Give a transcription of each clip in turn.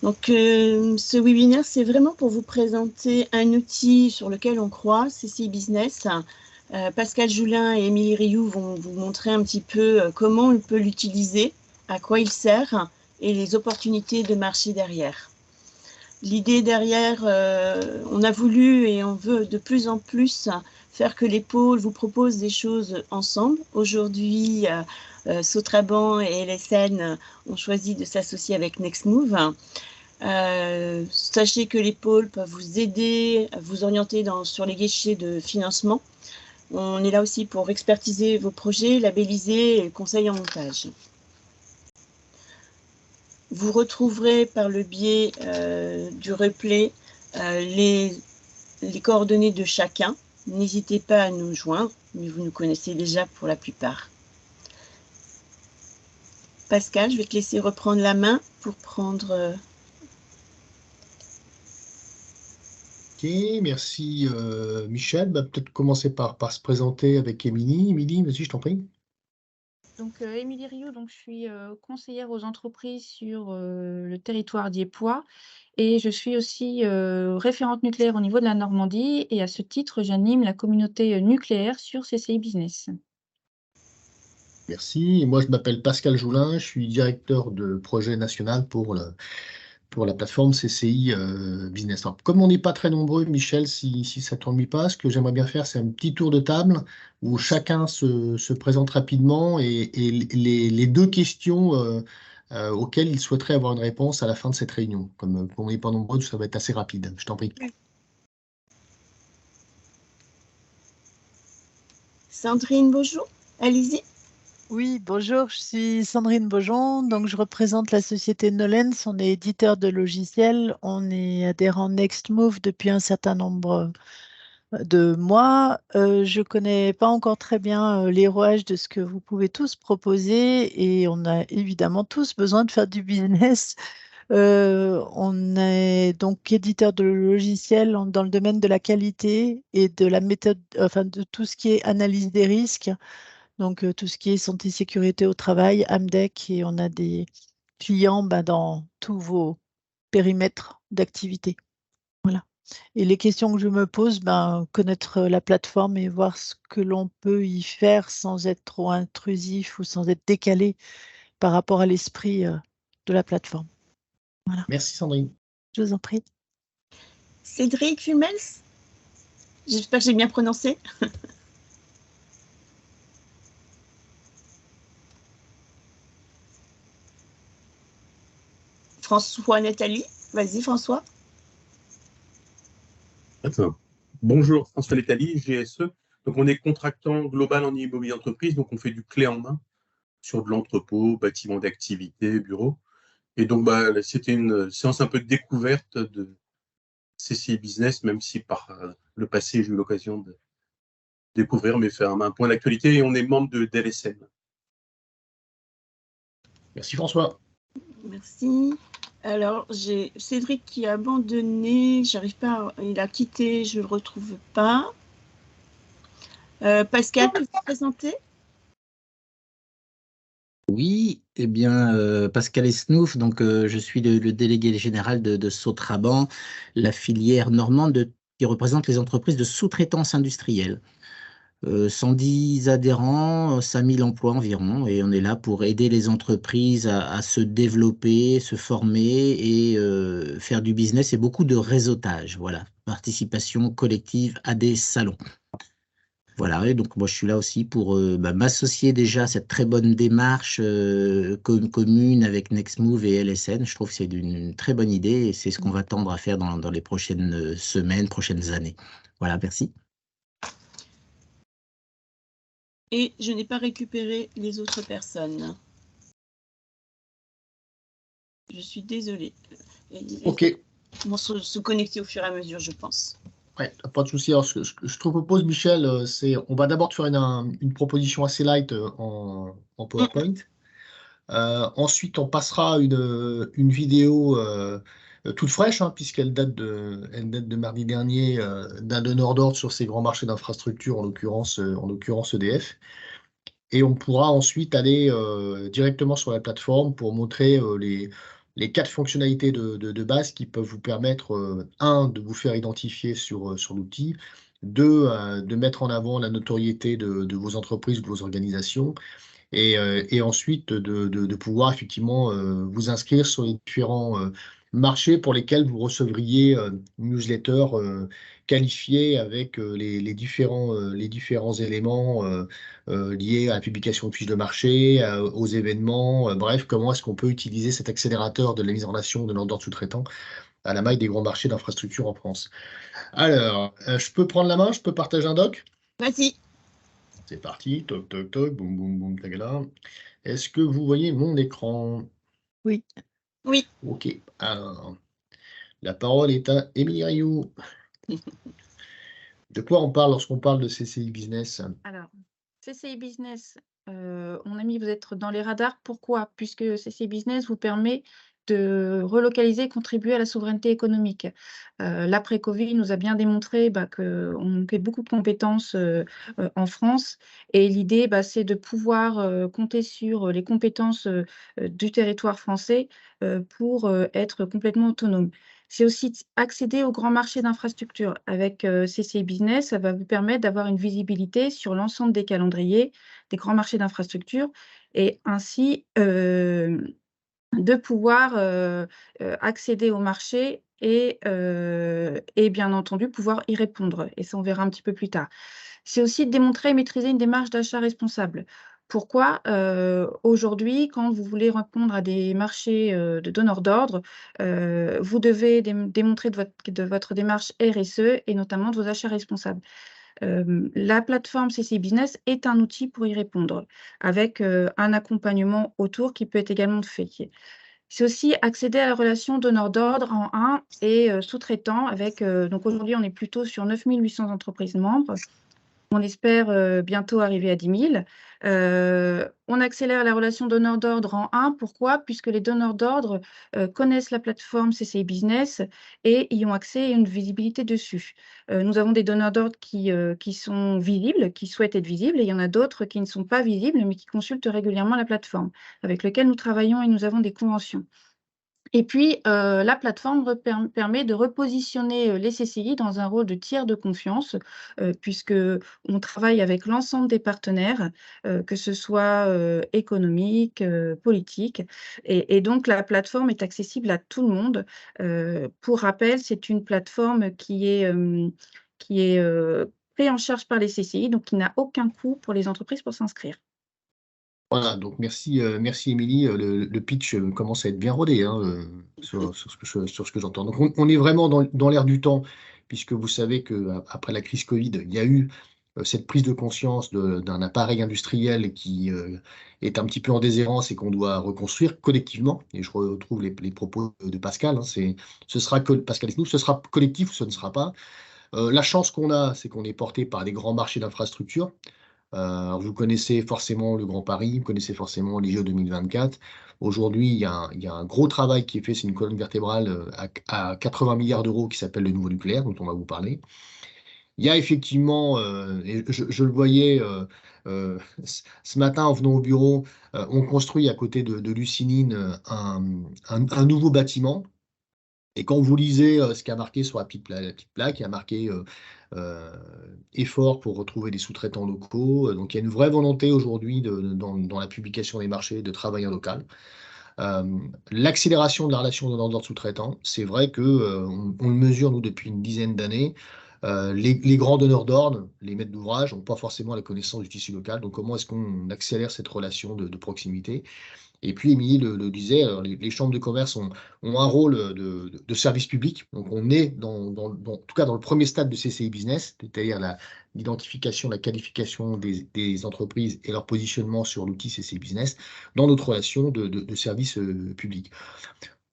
Donc, ce webinaire, c'est vraiment pour vous présenter un outil sur lequel on croit, CCI Business. Pascal Joulin et Émilie Rioux vont vous montrer un petit peu comment on peut l'utiliser, à quoi il sert et les opportunités de marché derrière. L'idée derrière, on a voulu et on veut de plus en plus faire que les pôles vous proposent des choses ensemble. Aujourd'hui, Sotraban et LSN ont choisi de s'associer avec Nextmove. Sachez que les pôles peuvent vous aider à vous orienter sur les guichets de financement. On est là aussi pour expertiser vos projets, labelliser et conseiller en montage. Vous retrouverez par le biais du replay les coordonnées de chacun. N'hésitez pas à nous joindre, mais vous nous connaissez déjà pour la plupart. Pascal, je vais te laisser reprendre la main pour prendre... Ok, merci Michel. Peut-être commencer par se présenter avec Émilie. Émilie, vas-y, je t'en prie. Donc, Émilie Rioux, donc je suis conseillère aux entreprises sur le territoire dieuppois et je suis aussi référente nucléaire au niveau de la Normandie et à ce titre, j'anime la communauté nucléaire sur CCI Business. Merci. Et moi, je m'appelle Pascal Joulin, je suis directeur de projet national pour la plateforme CCI Business. Alors, comme on n'est pas très nombreux, Michel, si ça ne t'ennuie pas, ce que j'aimerais bien faire, c'est un petit tour de table où chacun se présente rapidement et les deux questions auxquelles il souhaiterait avoir une réponse à la fin de cette réunion. Comme on n'est pas nombreux, ça va être assez rapide. Je t'en prie. Sandrine, bonjour. Allez-y. Oui, bonjour, je suis Sandrine Beaujon, donc je représente la société Nolens, on est éditeur de logiciels, on est adhérent Nextmove depuis un certain nombre de mois. Je ne connais pas encore très bien les rouages de ce que vous pouvez tous proposer et on a évidemment tous besoin de faire du business. On est donc éditeur de logiciels dans le domaine de la qualité et de la méthode, enfin de tout ce qui est analyse des risques. Donc, tout ce qui est santé, sécurité au travail, Amdec, et on a des clients dans tous vos périmètres d'activité. Voilà. Et les questions que je me pose, connaître la plateforme et voir ce que l'on peut y faire sans être trop intrusif ou sans être décalé par rapport à l'esprit de la plateforme. Voilà. Merci Sandrine. Je vous en prie. Cédric Fumels, j'espère que j'ai bien prononcé. François Nathalie, vas-y François. Attends. Bonjour, François Letali, GSE. Donc, on est contractant global en immobilier entreprise, donc on fait du clé en main sur de l'entrepôt, bâtiment d'activité, bureau. Et donc, c'était une séance un peu de découverte de CCI Business, même si par le passé, j'ai eu l'occasion de découvrir, mais faire un point d'actualité. Et on est membre de DLSM. Merci François. Merci. Alors, j'ai Cédric qui a abandonné, j'arrive pas, il a quitté, je le retrouve pas. Pascal, tu veux te présenter? Oui, eh bien, Pascal Esnouf, donc je suis le délégué général de Sotraban, la filière normande qui représente les entreprises de sous-traitance industrielle. 110 adhérents, 5000 emplois environ, et on est là pour aider les entreprises à se développer, se former et faire du business et beaucoup de réseautage, voilà, participation collective à des salons. Voilà, et donc moi je suis là aussi pour m'associer déjà à cette très bonne démarche commune avec Nextmove et LSN. Je trouve que c'est une très bonne idée et c'est ce qu'on va tendre à faire dans les prochaines semaines, prochaines années. Voilà, merci. Et je n'ai pas récupéré les autres personnes. Je suis désolée. Ok. Ils vont se connecter au fur et à mesure, je pense. Ouais, pas de souci. Alors, ce que je te propose, Michel, c'est on va d'abord te faire une proposition assez light en PowerPoint. Ensuite, on passera une vidéo toute fraîche, hein, puisqu'elle elle date de mardi dernier, d'un donneur d'ordre sur ces grands marchés d'infrastructure, en l'occurrence EDF. Et on pourra ensuite aller directement sur la plateforme pour montrer les 4 fonctionnalités de base qui peuvent vous permettre, un, de vous faire identifier sur l'outil, deux, de mettre en avant la notoriété de vos entreprises, de vos organisations, et ensuite de pouvoir effectivement vous inscrire sur les différents marchés pour lesquels vous recevriez une newsletter qualifiée avec les différents éléments liés à la publication de fiches de marché, aux événements, bref, comment est-ce qu'on peut utiliser cet accélérateur de la mise en relation de l'ordre sous-traitant à la maille des grands marchés d'infrastructures en France. Alors, je peux prendre la main, je peux partager un doc? Vas-y. C'est parti, toc, toc, toc, boum, boum, boum, tagala. Est-ce que vous voyez mon écran? Oui. Oui. Ok, alors, la parole est à Émilie Rioux. De quoi on parle lorsqu'on parle de CCI Business? Alors, CCI Business, mon ami, vous êtes dans les radars. Pourquoi? Puisque CCI Business vous permet de relocaliser et contribuer à la souveraineté économique. L'après-Covid nous a bien démontré qu'on manquait beaucoup de compétences en France. Et l'idée, c'est de pouvoir compter sur les compétences du territoire français pour être complètement autonome. C'est aussi accéder au grand marché d'infrastructures. Avec CCI Business, ça va vous permettre d'avoir une visibilité sur l'ensemble des calendriers des grands marchés d'infrastructures et ainsi de pouvoir accéder au marché et bien entendu pouvoir y répondre. Et ça, on verra un petit peu plus tard. C'est aussi de démontrer et maîtriser une démarche d'achat responsable. Pourquoi? Aujourd'hui, quand vous voulez répondre à des marchés de donneurs d'ordre, vous devez démontrer de votre démarche RSE et notamment de vos achats responsables. La plateforme CCI Business est un outil pour y répondre, avec un accompagnement autour qui peut être également fait. C'est aussi accéder à la relation donneur d'ordre en 1 et sous-traitant avec, donc aujourd'hui, on est plutôt sur 9 800 entreprises membres. On espère bientôt arriver à 10 000. On accélère la relation donneur d'ordre en 1. Pourquoi? Puisque les donneurs d'ordre connaissent la plateforme CCI Business et y ont accès et une visibilité dessus. Nous avons des donneurs d'ordre qui sont visibles, qui souhaitent être visibles, et il y en a d'autres qui ne sont pas visibles, mais qui consultent régulièrement la plateforme, avec lesquels nous travaillons et nous avons des conventions. Et puis, la plateforme permet de repositionner les CCI dans un rôle de tiers de confiance, puisqu'on travaille avec l'ensemble des partenaires, que ce soit économique, politique. Et donc, la plateforme est accessible à tout le monde. Pour rappel, c'est une plateforme qui est prise en charge par les CCI, donc qui n'a aucun coût pour les entreprises pour s'inscrire. Voilà, donc merci Émilie. Le pitch commence à être bien rodé sur ce que j'entends. Donc on est vraiment dans l'air du temps, puisque vous savez qu'après la crise Covid, il y a eu cette prise de conscience d'un appareil industriel qui est un petit peu en déshérence et qu'on doit reconstruire collectivement. Et je retrouve les propos de Pascal. Ce sera Pascal Esnouf, ce sera collectif ou ce ne sera pas. La chance qu'on a, c'est qu'on est porté par des grands marchés d'infrastructures. Vous connaissez forcément le Grand Paris, vous connaissez forcément les JO 2024. Aujourd'hui, il y a un gros travail qui est fait, c'est une colonne vertébrale à 80 milliards d'euros qui s'appelle le nouveau nucléaire, dont on va vous parler. Il y a effectivement, et je le voyais ce matin en venant au bureau, on construit à côté de Lucinine un nouveau bâtiment. Et quand vous lisez ce qui a marqué sur la petite plaque, il y a marqué effort pour retrouver des sous-traitants locaux. Donc il y a une vraie volonté aujourd'hui dans la publication des marchés de travailler en local. L'accélération de la relation donneur-d'ordre sous-traitant, c'est vrai qu'on le mesure nous depuis une dizaine d'années. Les grands donneurs d'ordre, les maîtres d'ouvrage, n'ont pas forcément la connaissance du tissu local. Donc comment est-ce qu'on accélère cette relation de proximité? Et puis, Émilie le disait, alors, les chambres de commerce ont un rôle de service public. Donc, on est en tout cas dans le premier stade de CCI Business, c'est-à-dire l'identification, la qualification des entreprises et leur positionnement sur l'outil CCI Business dans notre relation de service public.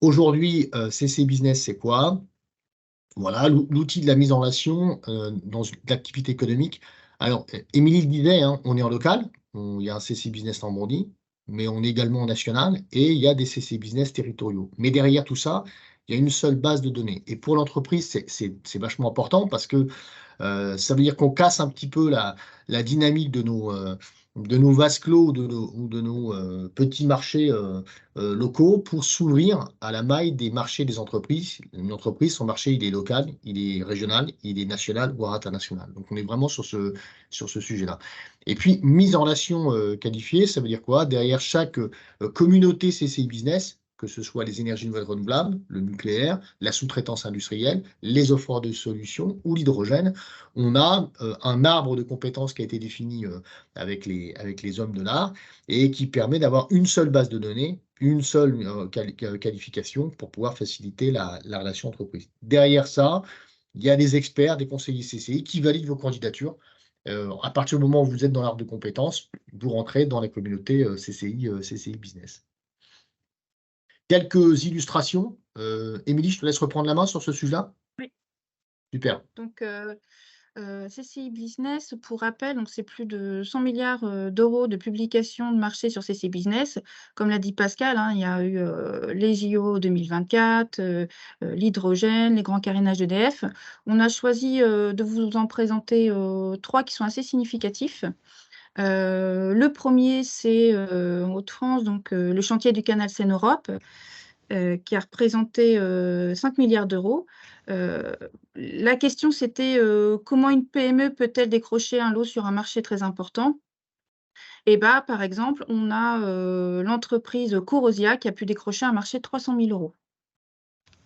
Aujourd'hui, CCI Business, c'est quoi? Voilà, l'outil de la mise en relation dans l'activité économique. Alors, Émilie le disait, on est en local, il y a un CCI Business Normandie, mais on est également en national et il y a des CCI Business territoriaux. Mais derrière tout ça, il y a une seule base de données. Et pour l'entreprise, c'est vachement important parce que ça veut dire qu'on casse un petit peu la dynamique de de nos vases clos ou de nos petits marchés locaux pour s'ouvrir à la maille des marchés des entreprises. Une entreprise, son marché, il est local, il est régional, il est national, voire international. Donc, on est vraiment sur ce sujet-là. Et puis, mise en relation qualifiée, ça veut dire quoi? Derrière chaque communauté CCI Business, que ce soit les énergies nouvelles renouvelables, le nucléaire, la sous-traitance industrielle, les offres de solutions ou l'hydrogène, on a un arbre de compétences qui a été défini avec les hommes de l'art et qui permet d'avoir une seule base de données, une seule qualification pour pouvoir faciliter la relation entreprise. Derrière ça, il y a des experts, des conseillers CCI qui valident vos candidatures. À partir du moment où vous êtes dans l'arbre de compétences, vous rentrez dans la communauté CCI Business. Quelques illustrations. Émilie, je te laisse reprendre la main sur ce sujet-là. Oui. Super. Donc, CCI Business, pour rappel, c'est plus de 100 milliards d'euros de publications de marché sur CCI Business. Comme l'a dit Pascal, il y a eu les JO 2024, l'hydrogène, les grands carénages d'EDF. On a choisi de vous en présenter 3 qui sont assez significatifs. Le premier, c'est en Hauts-de-France, donc le chantier du canal Seine-Europe, qui a représenté 5 milliards d'euros. La question, c'était comment une PME peut-elle décrocher un lot sur un marché très important? Et par exemple, on a l'entreprise Corosia qui a pu décrocher un marché de 300 000 euros.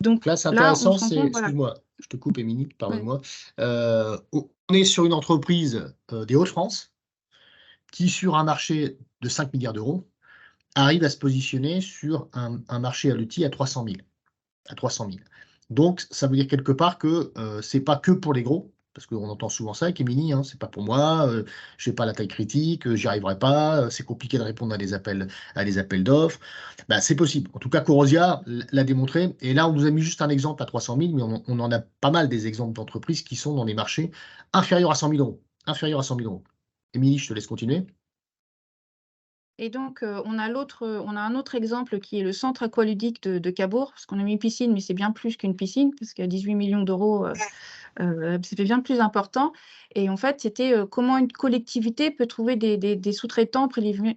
Donc là, c'est là, on intéressant, se rend compte, voilà. excuse-moi, je te coupe, Émilie, pardonne-moi. On est sur une entreprise des Hauts-de-France qui, sur un marché de 5 milliards d'euros, arrive à se positionner sur un marché LETI à 300 000. Donc, ça veut dire quelque part que ce n'est pas que pour les gros, parce qu'on entend souvent ça avec Émilie, c'est pas pour moi, je n'ai pas la taille critique, j'y arriverai pas, c'est compliqué de répondre à des appels d'offres. C'est possible. En tout cas, Corosia l'a démontré. Et là, on nous a mis juste un exemple à 300 000, mais on en a pas mal des exemples d'entreprises qui sont dans des marchés inférieurs à 100 000 euros. Émilie, je te laisse continuer. Et donc, on a un autre exemple qui est le centre aqualudique de Cabourg, parce qu'on a mis piscine, mais c'est bien plus qu'une piscine, parce qu'il y a 18 millions d'euros, c'était bien plus important. Et en fait, c'était comment une collectivité peut trouver des sous-traitants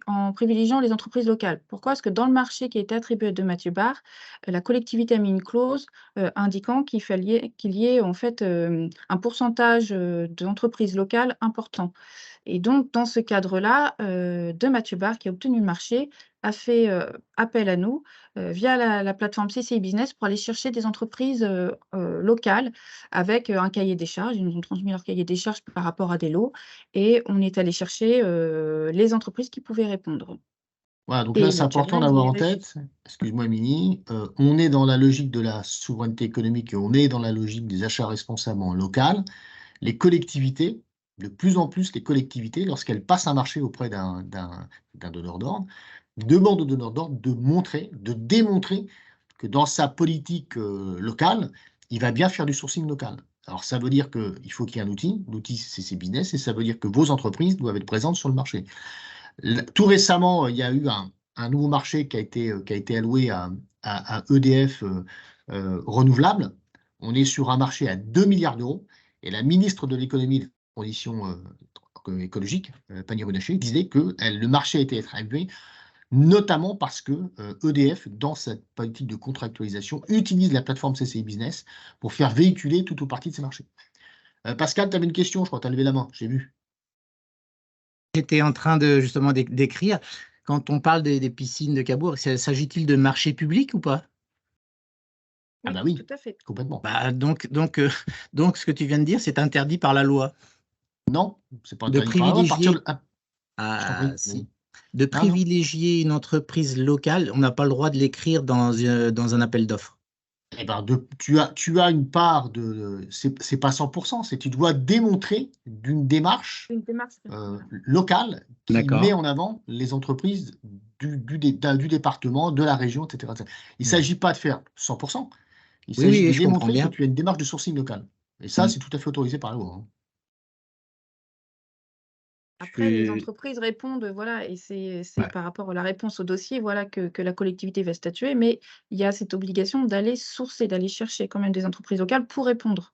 en privilégiant les entreprises locales. Pourquoi? Parce que dans le marché qui a été attribué de Mathieu Barre, la collectivité a mis une clause indiquant qu'il y ait en fait un pourcentage d'entreprises locales important. Et donc, dans ce cadre-là, de Mathieu Barre, qui a obtenu le marché, a fait appel à nous via la plateforme CCI Business pour aller chercher des entreprises locales avec un cahier des charges. Ils nous ont transmis leur cahier des charges par rapport à des lots et on est allé chercher les entreprises qui pouvaient répondre. Voilà, donc Et là, c'est le important challenge, d'avoir il en est réussi. tête, excuse-moi Émilie, on est dans la logique de la souveraineté économique et on est dans la logique des achats responsables en local. Les collectivités, de plus en plus les collectivités, lorsqu'elles passent un marché auprès d'un donneur d'ordre, demandent au donneur d'ordre de démontrer que dans sa politique locale, il va bien faire du sourcing local. Alors ça veut dire qu'il faut qu'il y ait un outil, l'outil CCI Business, et ça veut dire que vos entreprises doivent être présentes sur le marché. Tout récemment, il y a eu un nouveau marché qui a été alloué à EDF renouvelable. On est sur un marché à 2 milliards d'euros. Et la ministre de l'économie et des transitions écologiques, Pannier-Runacher, disait que le marché a été attribué notamment parce que EDF, dans cette politique de contractualisation, utilise la plateforme CCI Business pour faire véhiculer tout ou partie de ces marchés. Pascal, tu avais une question, je crois, tu as levé la main, j'ai vu. J'étais en train de justement d'écrire. Quand on parle des piscines de Cabourg, s'agit-il de marché public ou pas? Ah bah oui, tout à fait. complètement. Donc, ce que tu viens de dire, c'est interdit par la loi. Non, c'est pas De interdit par la loi. privilégier, Je t'en prie. si. De privilégier une entreprise locale, on n'a pas le droit de l'écrire dans un appel d'offres. Eh ben tu as une part de. C'est pas 100%, c'est tu dois démontrer d'une démarche locale qui met en avant les entreprises du département, de la région, etc. Il ne s'agit pas de faire 100%. Il s'agit de démontrer que tu as une démarche de sourcing local. Et ça, c'est tout à fait autorisé par la loi. Après, les entreprises répondent, voilà, et c'est par rapport à la réponse au dossier, voilà, que la collectivité va statuer, mais il y a cette obligation d'aller sourcer, d'aller chercher quand même des entreprises locales pour répondre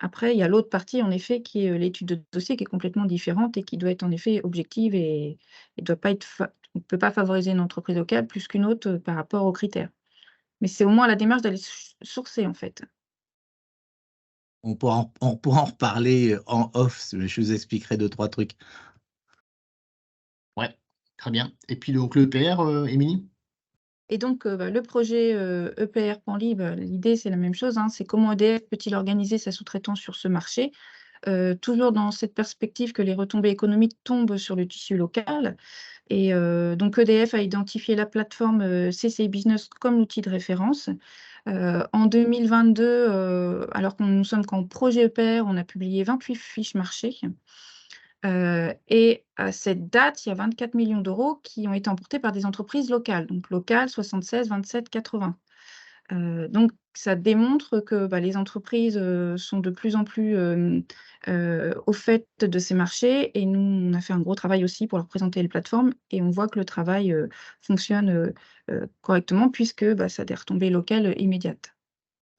Après, il y a l'autre partie, en effet, qui est l'étude de dossier, qui est complètement différente et qui doit être en effet objective et doit pas être on ne peut pas favoriser une entreprise locale plus qu'une autre par rapport aux critères. Mais c'est au moins la démarche d'aller sourcer, en fait. On pourra en reparler en off, je vous expliquerai 2-3 trucs. Ouais, très bien. Et puis donc l'EPR, Émilie? Et donc, le projet EPR Panly, l'idée, c'est la même chose, hein, c'est comment EDF peut-il organiser sa sous-traitance sur ce marché, toujours dans cette perspective que les retombées économiques tombent sur le tissu local. Et donc EDF a identifié la plateforme CCI Business comme l'outil de référence. En 2022, alors que nous sommes qu'en projet EPR, on a publié 28 fiches marché. Et à cette date, il y a 24 millions d'euros qui ont été emportés par des entreprises locales, donc locales 76, 27, 80. Donc ça démontre que les entreprises sont de plus en plus au fait de ces marchés. Et nous, on a fait un gros travail aussi pour leur présenter les plateformes. Et on voit que le travail fonctionne correctement puisque ça a des retombées locales immédiates.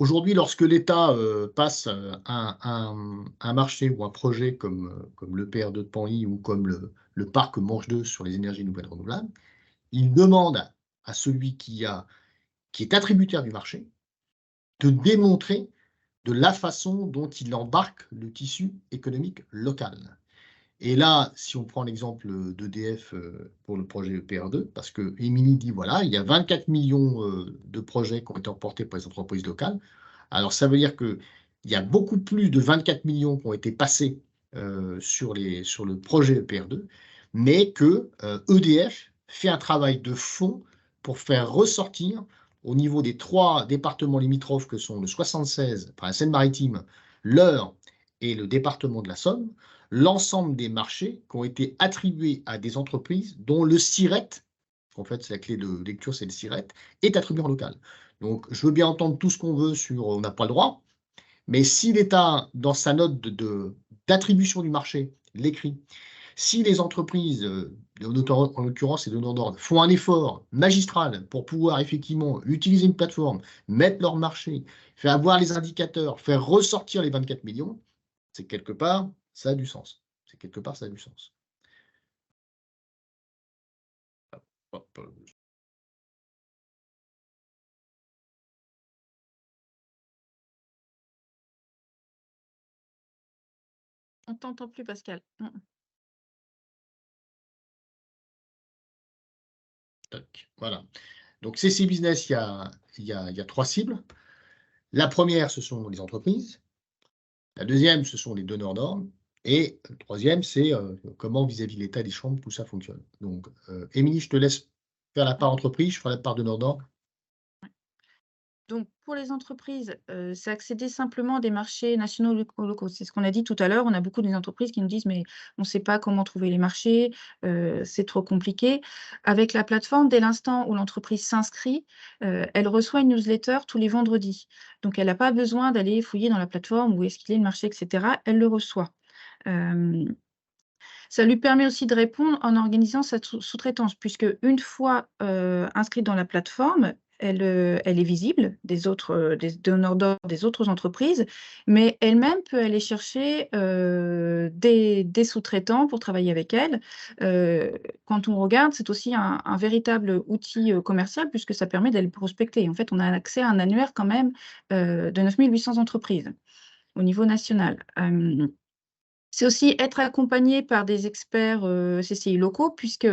Aujourd'hui, lorsque l'État passe un marché ou un projet comme l'EPR2 de Panly ou comme le parc Manche 2 sur les énergies nouvelles renouvelables, il demande à celui qui est attributaire du marché de démontrer de la façon dont il embarque le tissu économique local. Et là, si on prend l'exemple d'EDF pour le projet EPR2, parce que Émilie dit, voilà, il y a 24 millions de projets qui ont été emportés par les entreprises locales. Alors, ça veut dire qu'il y a beaucoup plus de 24 millions qui ont été passés sur le projet EPR2, mais que EDF fait un travail de fond pour faire ressortir au niveau des 3 départements limitrophes que sont le 76, enfin la Seine-Maritime, l'Eure et le département de la Somme, l'ensemble des marchés qui ont été attribués à des entreprises dont le SIRET, en fait c'est la clé de lecture, c'est le SIRET, est attribué en local. Donc je veux bien entendre tout ce qu'on veut sur on n'a pas le droit, mais si l'État, dans sa note d'attribution du marché, l'écrit, si les entreprises, en l'occurrence les donneurs d'ordre, font un effort magistral pour pouvoir effectivement utiliser une plateforme, mettre leur marché, faire avoir les indicateurs, faire ressortir les 24 millions, c'est quelque part, ça a du sens. C'est quelque part, ça a du sens. On ne t'entend plus, Pascal. Voilà. Donc, CC Business, il y a 3 cibles. La première, ce sont les entreprises. La deuxième, ce sont les donneurs d'ordre. Et le troisième, c'est comment, vis-à-vis de l'État et des chambres, tout ça fonctionne. Donc, Émilie, je te laisse faire la part entreprise, je ferai la part donneur d'ordre. Donc, pour les entreprises, c'est accéder simplement à des marchés nationaux ou locaux. C'est ce qu'on a dit tout à l'heure. On a beaucoup d'entreprises qui nous disent: «Mais on ne sait pas comment trouver les marchés, c'est trop compliqué». Avec la plateforme, dès l'instant où l'entreprise s'inscrit, elle reçoit une newsletter tous les vendredis. Donc, elle n'a pas besoin d'aller fouiller dans la plateforme, où est-ce qu'il est le marché, et cetera. Elle le reçoit. Ça lui permet aussi de répondre en organisant sa sous-traitance, puisque une fois inscrite dans la plateforme, elle est visible des donneurs d'ordre des autres entreprises, mais elle-même peut aller chercher des sous-traitants pour travailler avec elle. Quand on regarde, c'est aussi un véritable outil commercial, puisque ça permet d'aller prospecter. En fait, on a accès à un annuaire quand même de 9 800 entreprises au niveau national. C'est aussi être accompagné par des experts CCI locaux, puisque,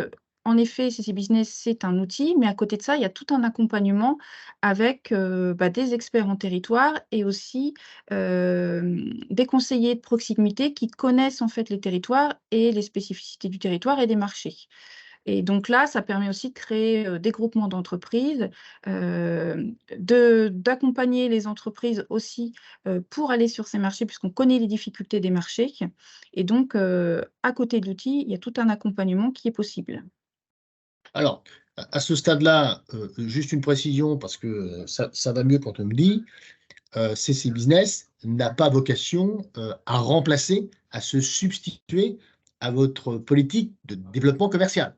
en effet, CCI Business, c'est un outil, mais à côté de ça, il y a tout un accompagnement avec des experts en territoire et aussi des conseillers de proximité qui connaissent en fait les territoires et les spécificités du territoire et des marchés. Et donc là, ça permet aussi de créer des groupements d'entreprises, d'accompagner les entreprises aussi pour aller sur ces marchés, puisqu'on connaît les difficultés des marchés. Et donc, à côté de l'outil, il y a tout un accompagnement qui est possible. Alors, à ce stade-là, juste une précision, parce que ça va mieux quand on me dit, CC Business n'a pas vocation à remplacer, à se substituer à votre politique de développement commercial.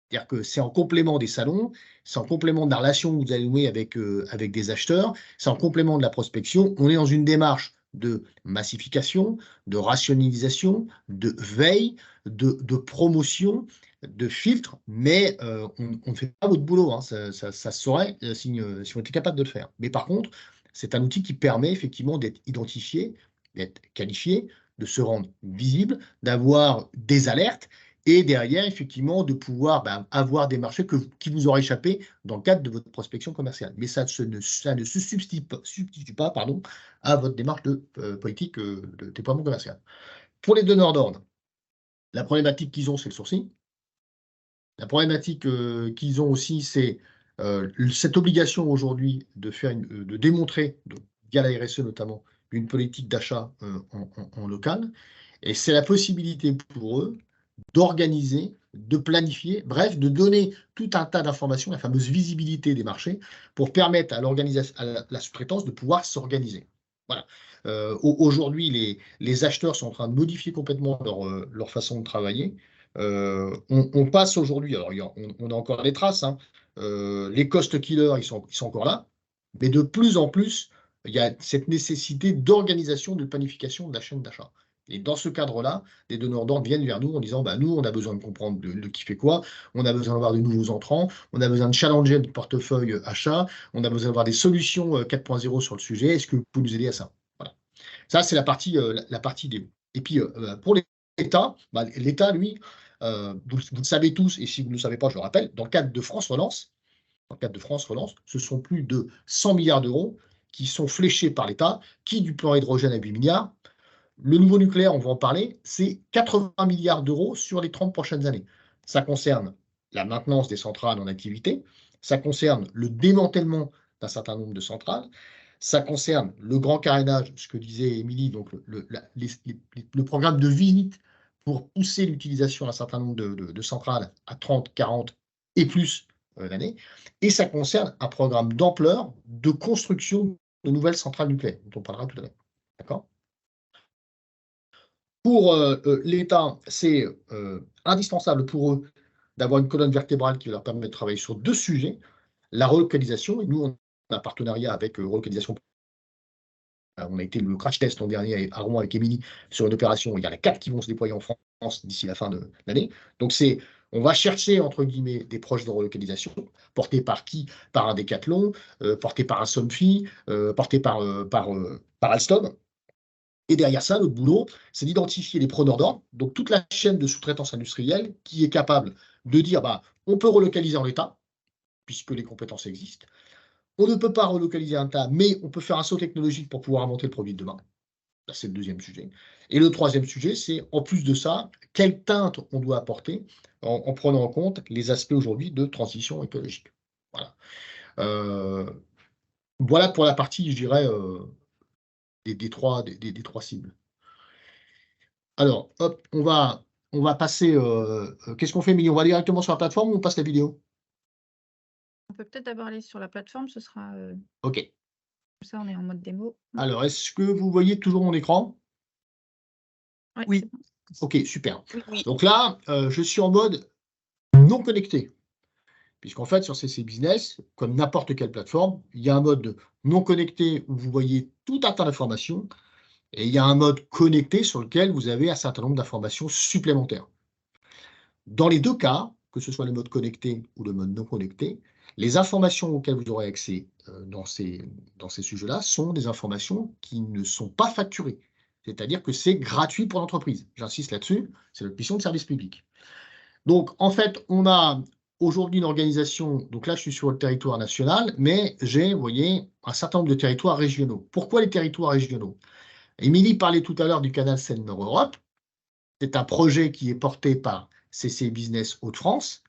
C'est-à-dire que c'est en complément des salons, c'est en complément de la relation que vous allez nouer avec des acheteurs, c'est en complément de la prospection. On est dans une démarche de massification, de rationalisation, de veille, de promotion, de filtre, mais on ne fait pas votre boulot, hein. Ça se saurait si on était capable de le faire. Mais par contre, c'est un outil qui permet effectivement d'être identifié, d'être qualifié, de se rendre visible, d'avoir des alertes et derrière, effectivement, de pouvoir avoir des marchés qui vous auraient échappé dans le cadre de votre prospection commerciale. Mais ça ne se substitue pas à votre démarche de politique de déploiement commercial. Pour les donneurs d'ordre, la problématique qu'ils ont, c'est le sourcing. La problématique qu'ils ont aussi, c'est cette obligation aujourd'hui de démontrer, via la RSE notamment, une politique d'achat en local. Et c'est la possibilité pour eux d'organiser, de planifier, bref, de donner tout un tas d'informations, la fameuse visibilité des marchés, pour permettre à l'organisation, à la sous-traitance de pouvoir s'organiser. Voilà. Aujourd'hui, les acheteurs sont en train de modifier complètement leur façon de travailler. On passe aujourd'hui, alors on a encore des traces, hein, les cost killers, ils sont encore là, mais de plus en plus, il y a cette nécessité d'organisation, de planification de la chaîne d'achat. Et dans ce cadre-là, les donneurs d'ordre viennent vers nous en disant nous, on a besoin de comprendre de qui fait quoi, on a besoin d'avoir de nouveaux entrants, on a besoin de challenger notre portefeuille achat, on a besoin d'avoir des solutions 4.0 sur le sujet. Est-ce que vous pouvez nous aider à ça? Voilà. Ça, c'est la partie DO. Et puis, pour l'État, l'État, lui, vous le savez tous, et si vous ne le savez pas, je le rappelle, dans le cadre de France Relance, ce sont plus de 100 milliards d'euros qui sont fléchés par l'État, qui du plan hydrogène à 8 milliards. Le nouveau nucléaire, on va en parler, c'est 80 milliards d'euros sur les 30 prochaines années. Ça concerne la maintenance des centrales en activité, ça concerne le démantèlement d'un certain nombre de centrales, ça concerne le grand carénage, ce que disait Émilie, donc le programme de visite pour pousser l'utilisation d'un certain nombre de centrales à 30, 40 et plus l'année, et ça concerne un programme d'ampleur de construction de nouvelles centrales nucléaires, dont on parlera tout à l'heure. D'accord ? Pour l'État, c'est indispensable pour eux d'avoir une colonne vertébrale qui leur permet de travailler sur deux sujets, la relocalisation, et nous, on a un partenariat avec relocalisation. On a été le crash test l'an dernier à Rouen avec Émilie sur une opération. Il y en a 4 qui vont se déployer en France d'ici la fin de l'année. Donc, on va chercher, entre guillemets, des projets de relocalisation, portés par qui? Par un Decathlon, portés par un Somfy, portés par Alstom. Et derrière ça, notre boulot, c'est d'identifier les preneurs d'ordre, donc toute la chaîne de sous-traitance industrielle qui est capable de dire on peut relocaliser en l'état, puisque les compétences existent. On ne peut pas relocaliser en l'état, mais on peut faire un saut technologique pour pouvoir inventer le produit de demain. Là, c'est le deuxième sujet. Et le troisième sujet, c'est en plus de ça, quelle teinte on doit apporter en prenant en compte les aspects aujourd'hui de transition écologique. Voilà. Voilà pour la partie, je dirais, des trois cibles. Alors, hop, on va passer. Qu'est-ce qu'on fait, Émilie? On va aller directement sur la plateforme ou on passe la vidéo? On peut peut-être d'abord aller sur la plateforme, ce sera OK. comme ça, on est en mode démo. Alors, est-ce que vous voyez toujours mon écran? Ouais, Oui. c'est bon. OK, super. Oui. Donc là, je suis en mode non connecté. Puisqu'en fait, sur CC Business, comme n'importe quelle plateforme, il y a un mode non connecté où vous voyez tout un tas d'informations, et il y a un mode connecté sur lequel vous avez un certain nombre d'informations supplémentaires. Dans les deux cas, que ce soit le mode connecté ou le mode non connecté, les informations auxquelles vous aurez accès dans ces sujets-là sont des informations qui ne sont pas facturées. C'est-à-dire que c'est gratuit pour l'entreprise. J'insiste là-dessus, c'est notre mission de service public. Donc, en fait, on a aujourd'hui une organisation, donc là, je suis sur le territoire national, mais j'ai, vous voyez, un certain nombre de territoires régionaux. Pourquoi les territoires régionaux? Émilie parlait tout à l'heure du canal Seine-Nord-Europe. C'est un projet qui est porté par CC Business Hauts-de-France.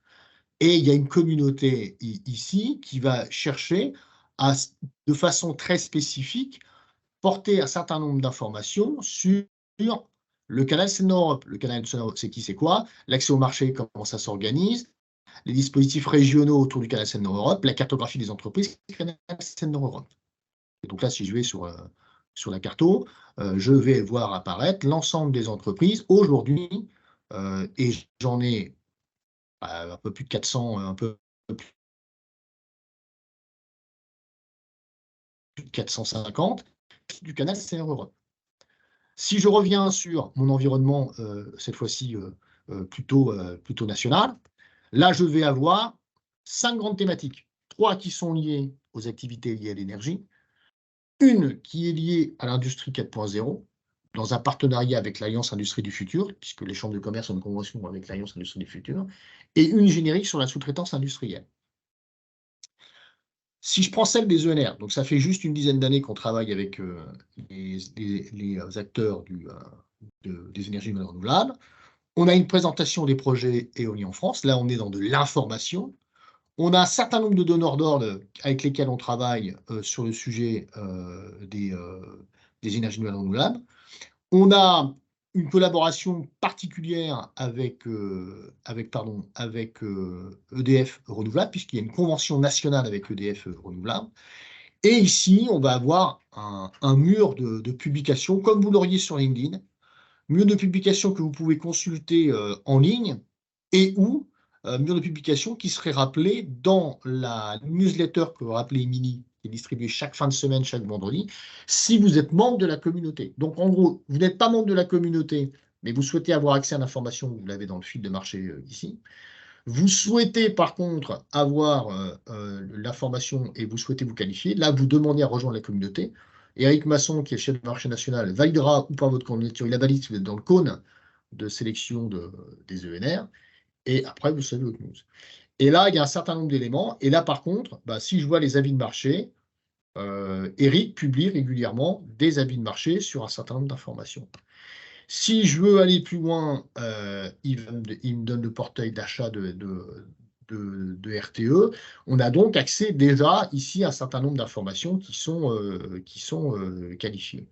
Et il y a une communauté ici qui va chercher à, de façon très spécifique, porter un certain nombre d'informations sur le canal Seine-Nord-Europe. Le canal Seine-Nord-Europe, c'est qui, c'est quoi? L'accès au marché, comment ça s'organise? Les dispositifs régionaux autour du canal Seine-Nord-Europe, la cartographie des entreprises, canal Seine-Nord-Europe. Donc là, si je vais sur la carto, je vais voir apparaître l'ensemble des entreprises aujourd'hui, et j'en ai un peu plus de 400, un peu plus de 450 du canal Seine-Europe. Si je reviens sur mon environnement, cette fois-ci plutôt national, là, je vais avoir 5 grandes thématiques. 3 qui sont liées aux activités liées à l'énergie, une qui est liée à l'industrie 4.0, dans un partenariat avec l'Alliance Industrie du Futur, puisque les chambres de commerce ont une convention avec l'Alliance Industrie du Futur, et une générique sur la sous-traitance industrielle. Si je prends celle des ENR, donc ça fait juste une dizaine d'années qu'on travaille avec les acteurs des énergies renouvelables, on a une présentation des projets éoliens en France. Là, on est dans de l'information. On a un certain nombre de donneurs d'ordre avec lesquels on travaille sur le sujet des énergies renouvelables. On a une collaboration particulière avec EDF Renouvelable, puisqu'il y a une convention nationale avec EDF Renouvelable. Et ici, on va avoir un mur de publication, comme vous l'auriez sur LinkedIn, mur de publication que vous pouvez consulter en ligne, et ou mur de publication qui serait rappelé dans la newsletter que vous rappelez Émilie, qui est distribuée chaque fin de semaine, chaque vendredi, si vous êtes membre de la communauté. Donc, en gros, vous n'êtes pas membre de la communauté, mais vous souhaitez avoir accès à l'information, vous l'avez dans le fil de marché ici. Vous souhaitez, par contre, avoir l'information et vous souhaitez vous qualifier. Là, vous demandez à rejoindre la communauté. Éric Masson, qui est chef de marché national, validera ou pas votre candidature. Il la valide si vous êtes dans le cône de sélection des ENR. Et après, vous savez votre news. Et là, il y a un certain nombre d'éléments. Et là, par contre, si je vois les avis de marché, Éric publie régulièrement des avis de marché sur un certain nombre d'informations. Si je veux aller plus loin, il me donne le portail d'achat de RTE. On a donc accès déjà ici à un certain nombre d'informations qui sont qualifiées.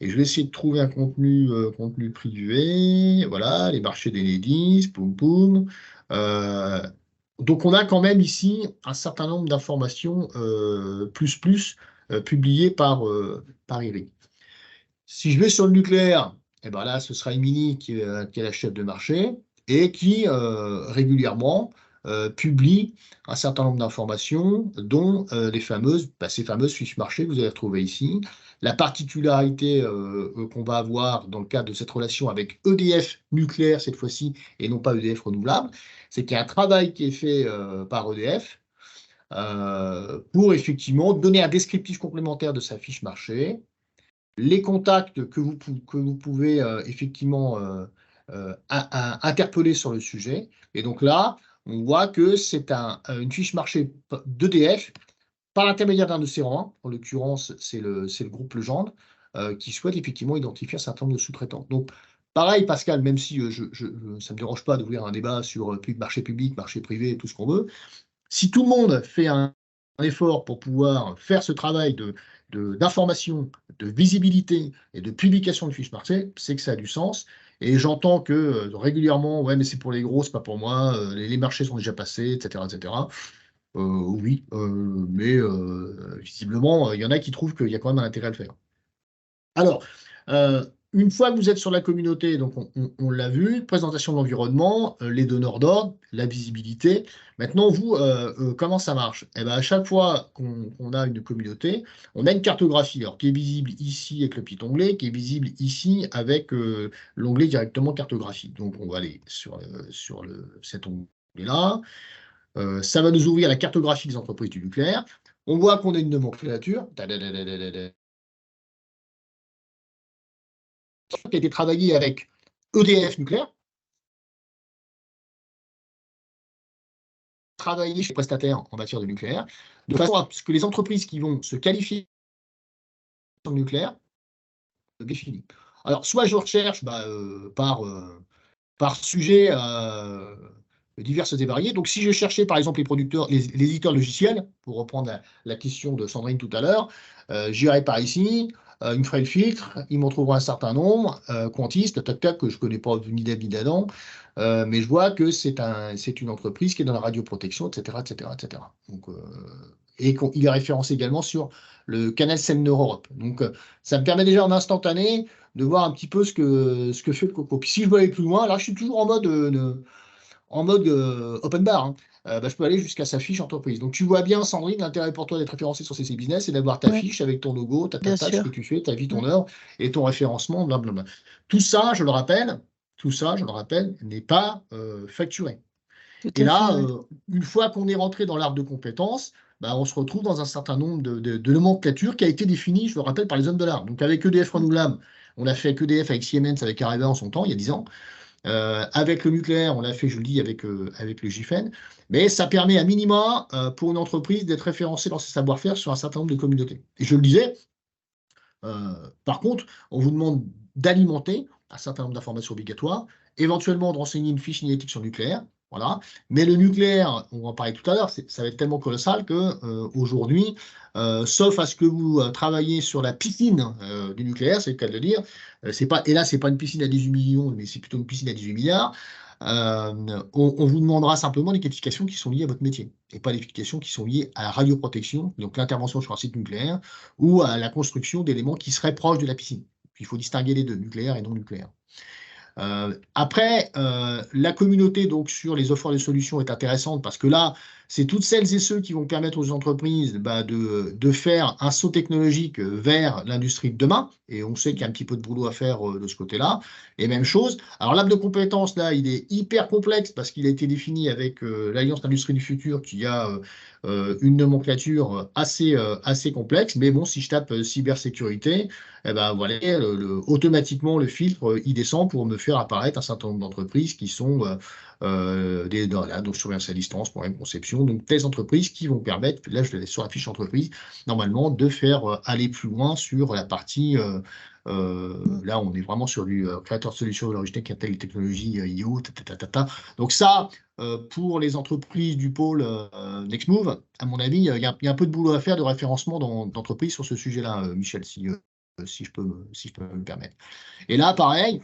Et je vais essayer de trouver un contenu privé. Voilà, les marchés d'Enedis, poum poum. Donc on a quand même ici un certain nombre d'informations publiées par Eric. Si je vais sur le nucléaire, et ben là, ce sera Émilie qui est la chef de marché et qui régulièrement publie un certain nombre d'informations, dont ces fameuses fiches marché que vous allez retrouver ici. La particularité qu'on va avoir dans le cadre de cette relation avec EDF nucléaire cette fois-ci, et non pas EDF renouvelable, c'est qu'il y a un travail qui est fait par EDF pour effectivement donner un descriptif complémentaire de sa fiche marché, les contacts que vous pouvez effectivement interpeller sur le sujet. Et donc là, on voit que c'est une fiche marché d'EDF par l'intermédiaire d'un de ses rangs, en l'occurrence, c'est le groupe Legendre, qui souhaite effectivement identifier un certain nombre de sous-traitants. Donc, pareil, Pascal, même si ça ne me dérange pas d'ouvrir un débat sur marché public, marché privé, tout ce qu'on veut, si tout le monde fait un effort pour pouvoir faire ce travail d'information, de visibilité et de publication de fiches marché, c'est que ça a du sens. Et j'entends que régulièrement, ouais, mais c'est pour les gros, c'est pas pour moi, les marchés sont déjà passés, etc., etc. Oui, mais visiblement, il y en a qui trouvent qu'il y a quand même un intérêt à le faire. Alors, une fois que vous êtes sur la communauté, donc on l'a vu, présentation de l'environnement, les donneurs d'ordre, la visibilité. Maintenant, vous, comment ça marche? Eh ben, à chaque fois qu'on a une communauté, on a une cartographie, alors, qui est visible ici avec le petit onglet, qui est visible ici avec l'onglet directement cartographie. Donc, on va aller sur cet onglet-là. Ça va nous ouvrir la cartographie des entreprises du nucléaire. On voit qu'on a une nomenclature qui a été travaillée avec EDF nucléaire, travailler chez les prestataires en matière de nucléaire, de façon à ce que les entreprises qui vont se qualifier sur le nucléaire définissent. Alors, soit je recherche par sujet diverses et variées. Donc, si je cherchais, par exemple, les éditeurs logiciels, pour reprendre la question de Sandrine tout à l'heure, j'irai par ici, il me ferait le filtre, il m'en trouvera un certain nombre, Quantis, tac, que je ne connais pas ni d'Ab ni d'Adam, mais je vois que c'est une entreprise qui est dans la radioprotection, etc., etc., etc. Donc, et il est référencé également sur le canal Semneur Europe. Donc, ça me permet déjà en instantané de voir un petit peu ce que fait le Coco. Puis si je veux aller plus loin, là, je suis toujours en mode open bar. Hein. je peux aller jusqu'à sa fiche entreprise. Donc, tu vois bien, Sandrine, l'intérêt pour toi d'être référencé sur CCI Business, c'est d'avoir ta fiche avec ton logo, ta bien tâche, ce sûr. que tu fais, ta vie, ton heure et ton référencement, blablabla. Tout ça, je le rappelle, n'est pas facturé. Tout Et à là, fait, ouais. une fois qu'on est rentré dans l'arbre de compétences, on se retrouve dans un certain nombre de nomenclatures qui a été définie, je le rappelle, par les hommes de l'art. Donc, avec EDF Renouvelable, on a fait avec EDF, avec Siemens, avec Areva en son temps, il y a 10 ans. Avec le nucléaire, on l'a fait, je le dis, avec le GIFEN. Mais ça permet à minima pour une entreprise d'être référencée dans ses savoir-faire sur un certain nombre de communautés. Et je le disais, par contre, on vous demande d'alimenter un certain nombre d'informations obligatoires, éventuellement de renseigner une fiche signalétique sur le nucléaire. Voilà. Mais le nucléaire, on en parlait tout à l'heure, ça va être tellement colossal que aujourd'hui, sauf à ce que vous travaillez sur la piscine du nucléaire, c'est le cas de le dire, et là, c'est pas une piscine à 18 millions, mais c'est plutôt une piscine à 18 milliards. On vous demandera simplement des qualifications qui sont liées à votre métier et pas des qualifications qui sont liées à la radioprotection, donc l'intervention sur un site nucléaire ou à la construction d'éléments qui seraient proches de la piscine. Il faut distinguer les deux, nucléaire et non nucléaire. Après, la communauté donc sur les offres de solutions est intéressante parce que là, c'est toutes celles et ceux qui vont permettre aux entreprises de faire un saut technologique vers l'industrie de demain. Et on sait qu'il y a un petit peu de boulot à faire de ce côté-là. Et même chose. Alors, l'arbre de compétences, là, il est hyper complexe parce qu'il a été défini avec l'Alliance d'industrie du futur qui a une nomenclature assez complexe. Mais bon, si je tape cybersécurité, eh ben, voilà, automatiquement, le filtre, il descend pour me faire apparaître un certain nombre d'entreprises qui sont donc surveillance à distance, problème de conception, donc des entreprises qui vont permettre, là je vais aller sur la fiche entreprise, normalement de faire aller plus loin sur la partie, là on est vraiment sur du créateur de solutions de l'origine qui intègre les technologies IO, donc ça, pour les entreprises du pôle Nextmove, à mon avis, il y a un peu de boulot à faire de référencement d'entreprises sur ce sujet-là, Michel, si je peux me permettre. Et là, pareil,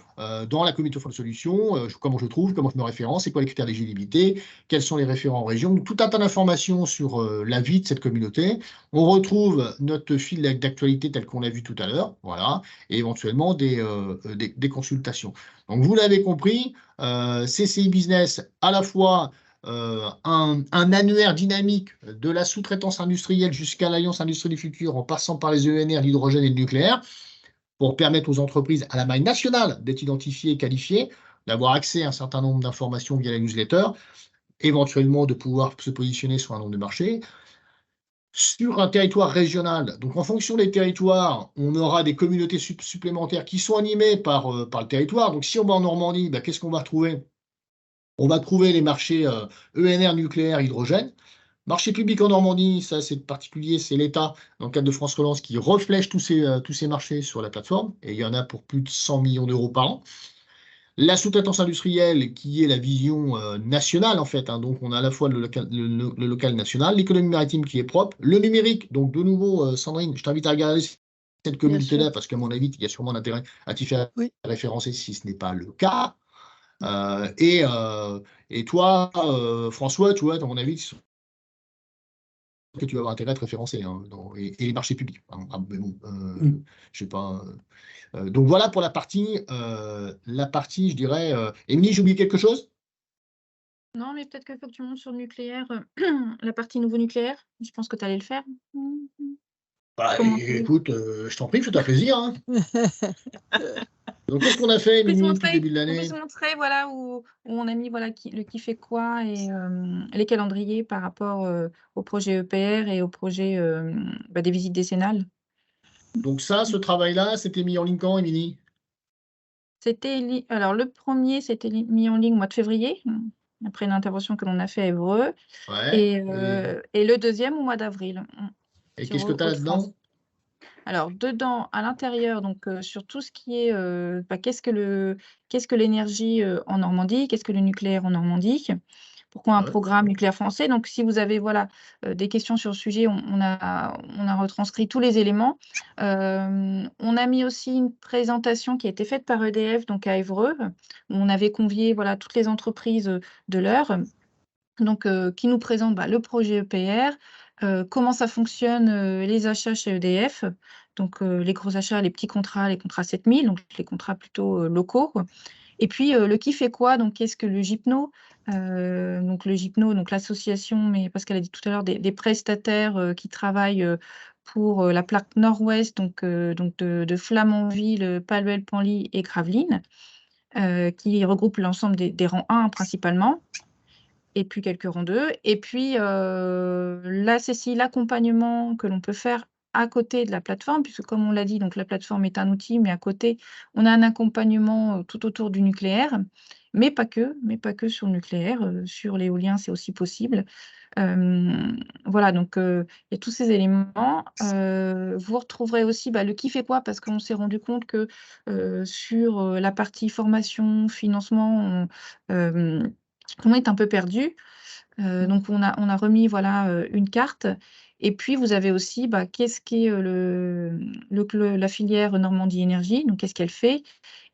dans la communauté de solutions, comment je trouve, comment je me référence, c'est quoi les critères d'éligibilité, quels sont les référents en région, tout un tas d'informations sur la vie de cette communauté. On retrouve notre fil d'actualité tel qu'on l'a vu tout à l'heure, voilà, et éventuellement des consultations. Donc, vous l'avez compris, CCI Business, à la fois un annuaire dynamique de la sous-traitance industrielle jusqu'à l'Alliance Industrie du Futur, en passant par les ENR, l'hydrogène et le nucléaire, pour permettre aux entreprises à la maille nationale d'être identifiées et qualifiées, d'avoir accès à un certain nombre d'informations via la newsletter, éventuellement de pouvoir se positionner sur un nombre de marchés. Sur un territoire régional, donc en fonction des territoires, on aura des communautés supplémentaires qui sont animées par le territoire. Donc si on va en Normandie, qu'est-ce qu'on va retrouver? On va trouver les marchés ENR, nucléaire, hydrogène. Marché public en Normandie, ça c'est particulier, c'est l'État, dans le cadre de France Relance, qui reflèche tous ces marchés sur la plateforme, et il y en a pour plus de 100 millions d'euros par an. La sous-traitance industrielle, qui est la vision nationale, en fait, donc on a à la fois le local national, l'économie maritime qui est propre, le numérique, donc de nouveau, Sandrine, je t'invite à regarder cette communauté-là, parce qu'à mon avis, il y a sûrement l'intérêt à t'y faire référencer si ce n'est pas le cas. Et toi, François, tu vois, à mon avis, que tu vas avoir intérêt à te référencer, et les marchés publics. Mais bon, je sais pas. Donc voilà pour la partie, je dirais. Émilie, j'ai oublié quelque chose? Non, mais peut-être qu'il faut que tu montes sur le nucléaire, la partie nouveau nucléaire. Je pense que tu allais le faire. Écoute, je t'en prie, fais-toi plaisir. Hein. Donc, qu'est-ce qu'on a fait, Émilie, depuis le début de On l'année? peut se montrer voilà, où on a mis voilà, qui fait quoi et les calendriers par rapport au projet EPR et au projet des visites décennales. Donc ça, ce travail-là, c'était mis en ligne quand, Émilie? Alors, le premier, c'était mis en ligne au mois de février, après une intervention que l'on a fait à Évreux. Ouais. Et le deuxième au mois d'avril. Et qu'est-ce que tu as là-dedans? Alors, dedans, à l'intérieur, donc sur tout ce qui est qu'est-ce que l'énergie en Normandie, qu'est-ce que le nucléaire en Normandie, pourquoi un programme nucléaire français. Donc, si vous avez voilà, des questions sur le sujet, on a retranscrit tous les éléments. On a mis aussi une présentation qui a été faite par EDF, donc à Évreux, où on avait convié voilà, toutes les entreprises de l'heure, donc qui nous présente le projet EPR, comment ça fonctionne, les achats chez EDF, donc les gros achats, les petits contrats, les contrats 7000, donc les contrats plutôt locaux, Et puis, le qui fait quoi? Donc, qu'est-ce que le GIPNO? Donc, le GIPNO, donc l'association, mais parce qu'elle a dit tout à l'heure, des prestataires qui travaillent pour la plaque nord-ouest, donc de Flamanville, Paluel, Penly et Gravelines, qui regroupe l'ensemble des rangs 1 principalement, et puis quelques rangs 2. Et puis, la CCI, l'accompagnement que l'on peut faire à côté de la plateforme, puisque comme on l'a dit, donc la plateforme est un outil, mais à côté, on a un accompagnement tout autour du nucléaire, mais pas que sur le nucléaire, sur l'éolien, c'est aussi possible. Voilà, donc il y a tous ces éléments. Vous retrouverez aussi le qui fait quoi, parce qu'on s'est rendu compte que sur la partie formation, financement, on est un peu perdu. Donc on a remis une carte. Et puis vous avez aussi qu'est-ce qu'est la filière Normandie Énergie, donc qu'est-ce qu'elle fait.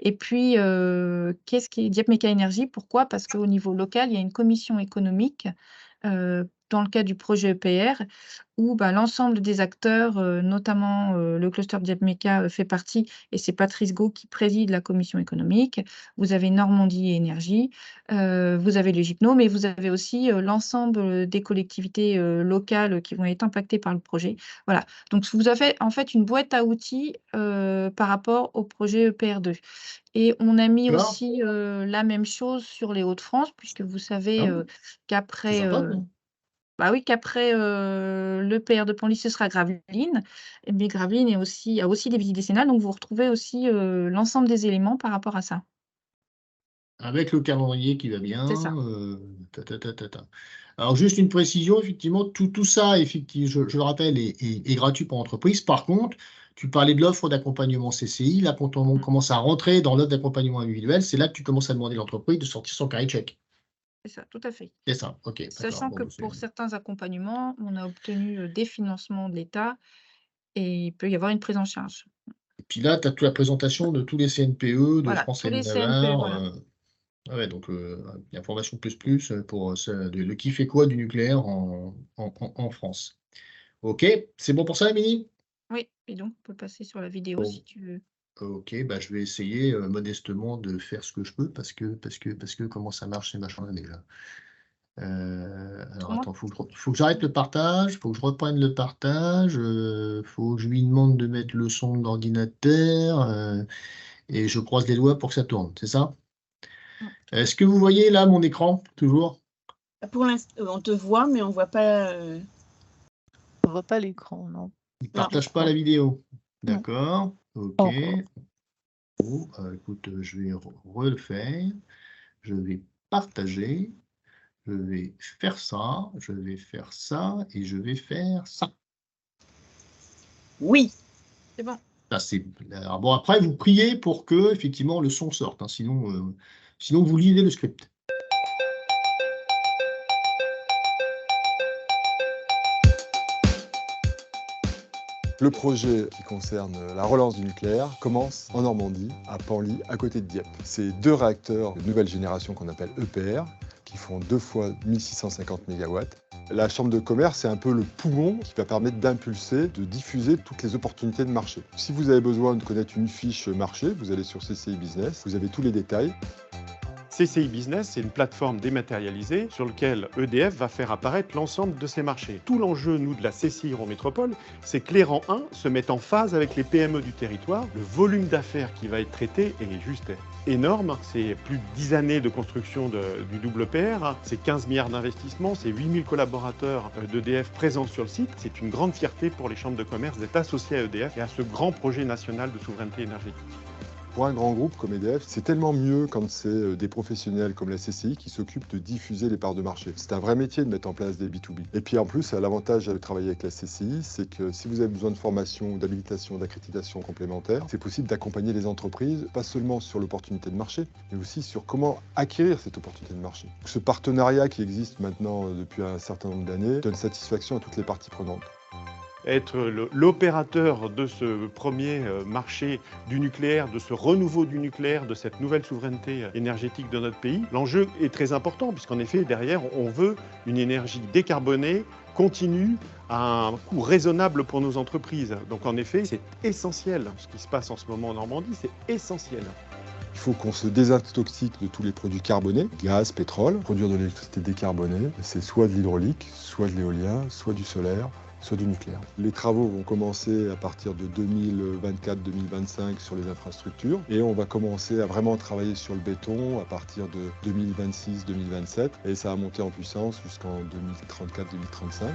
Et puis qu'est-ce qu'est Dieppe Méca Énergie. Pourquoi? Parce qu'au niveau local, il y a une commission économique dans le cadre du projet EPR, où l'ensemble des acteurs, notamment le cluster Dieppe Méca fait partie, et c'est Patrice Gau qui préside la commission économique. Vous avez Normandie Énergie, vous avez les GIPNO, mais vous avez aussi l'ensemble des collectivités locales qui vont être impactées par le projet. Voilà, donc vous avez en fait une boîte à outils par rapport au projet EPR2. Et on a mis D'accord. aussi la même chose sur les Hauts-de-France, puisque vous savez Ah, c'est qu'après sympa. qu'après l'EPR de Penly, ce sera Gravelines. Mais Gravelines a aussi des visites décennales, donc vous retrouvez aussi l'ensemble des éléments par rapport à ça. Avec le calendrier qui va bien. C'est ça. Alors, juste une précision, effectivement, tout ça, effectivement, je le rappelle, est gratuit pour l'entreprise. Par contre, tu parlais de l'offre d'accompagnement CCI. Là, quand on commence à rentrer dans l'offre d'accompagnement individuel, c'est là que tu commences à demander à l'entreprise de sortir son carré de chèque. C'est ça, tout à fait. C'est ça, ok. Sachant que pour certains accompagnements, on a obtenu des financements de l'État et il peut y avoir une prise en charge. Et puis là, tu as toute la présentation de tous les CNPE, de Voilà, France tous et les de CNPE, Navarre. voilà. Ouais, donc information plus pour le qui fait quoi du nucléaire en France. Ok, c'est bon pour ça, Émilie? Oui, et donc on peut passer sur la vidéo Bon. si tu veux. Ok, je vais essayer modestement de faire ce que je peux parce que comment ça marche ces machins-là déjà. Alors attends, faut que j'arrête le partage, faut que je reprenne le partage, faut que je lui demande de mettre le son de l'ordinateur et je croise les doigts pour que ça tourne, c'est ça? Est-ce que vous voyez là mon écran toujours? Pour l'instant, on te voit, mais on voit pas. On voit pas l'écran, non. Il ne partage pas la vidéo. Non. D'accord. Ok. Pas encore. Bon, écoute, je vais refaire. Je vais partager. Je vais faire ça. Je vais faire ça. Et je vais faire ça. Oui. C'est bon. Alors, bon, après, vous priez pour que, effectivement, le son sorte. Hein, sinon, vous lisez le script. Le projet qui concerne la relance du nucléaire commence en Normandie, à Penly, à côté de Dieppe. C'est 2 réacteurs de nouvelle génération qu'on appelle EPR, qui font 2 fois 1650 MW. La chambre de commerce, c'est un peu le poumon qui va permettre d'impulser, de diffuser toutes les opportunités de marché. Si vous avez besoin de connaître une fiche marché, vous allez sur CCI Business, vous avez tous les détails. CCI Business, c'est une plateforme dématérialisée sur laquelle EDF va faire apparaître l'ensemble de ses marchés. Tout l'enjeu, nous, de la CCI Eurométropole, c'est que les rangs 1 se mettent en phase avec les PME du territoire. Le volume d'affaires qui va être traité est juste énorme. C'est plus de 10 années de construction du double PR. C'est 15 milliards d'investissements, c'est 8000 collaborateurs d'EDF présents sur le site. C'est une grande fierté pour les chambres de commerce d'être associées à EDF et à ce grand projet national de souveraineté énergétique. Pour un grand groupe comme EDF, c'est tellement mieux quand c'est des professionnels comme la CCI qui s'occupent de diffuser les parts de marché. C'est un vrai métier de mettre en place des B2B. Et puis en plus, l'avantage de travailler avec la CCI, c'est que si vous avez besoin de formation, d'habilitation, d'accréditation complémentaire, c'est possible d'accompagner les entreprises, pas seulement sur l'opportunité de marché, mais aussi sur comment acquérir cette opportunité de marché. Ce partenariat qui existe maintenant depuis un certain nombre d'années donne satisfaction à toutes les parties prenantes. Être l'opérateur de ce premier marché du nucléaire, de ce renouveau du nucléaire, de cette nouvelle souveraineté énergétique de notre pays, l'enjeu est très important puisqu'en effet, derrière, on veut une énergie décarbonée, continue, à un coût raisonnable pour nos entreprises. Donc en effet, c'est essentiel. Ce qui se passe en ce moment en Normandie, c'est essentiel. Il faut qu'on se désintoxique de tous les produits carbonés, gaz, pétrole. Produire de l'électricité décarbonée, c'est soit de l'hydraulique, soit de l'éolien, soit du solaire, soit du nucléaire. Les travaux vont commencer à partir de 2024-2025 sur les infrastructures et on va commencer à vraiment travailler sur le béton à partir de 2026-2027 et ça va monter en puissance jusqu'en 2034-2035.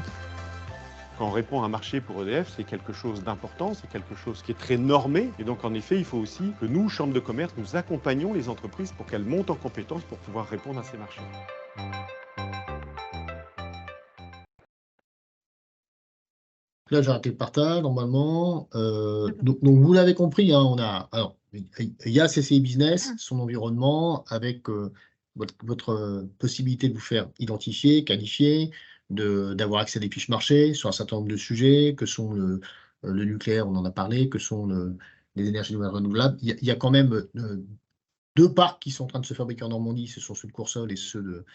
Quand on répond à un marché pour EDF, c'est quelque chose d'important, c'est quelque chose qui est très normé. Et donc, en effet, il faut aussi que nous, Chambre de commerce, nous accompagnions les entreprises pour qu'elles montent en compétences pour pouvoir répondre à ces marchés. Là, j'ai arrêté le partage, normalement. Donc, vous l'avez compris, hein, alors, il y a CCI Business, son environnement, avec votre possibilité de vous faire identifier, qualifier, d'avoir accès à des fiches marché sur un certain nombre de sujets, que sont le nucléaire, on en a parlé, que sont les énergies nouvelles renouvelables. Il y a quand même 2 parcs qui sont en train de se fabriquer en Normandie, ce sont ceux de Coursol et ceux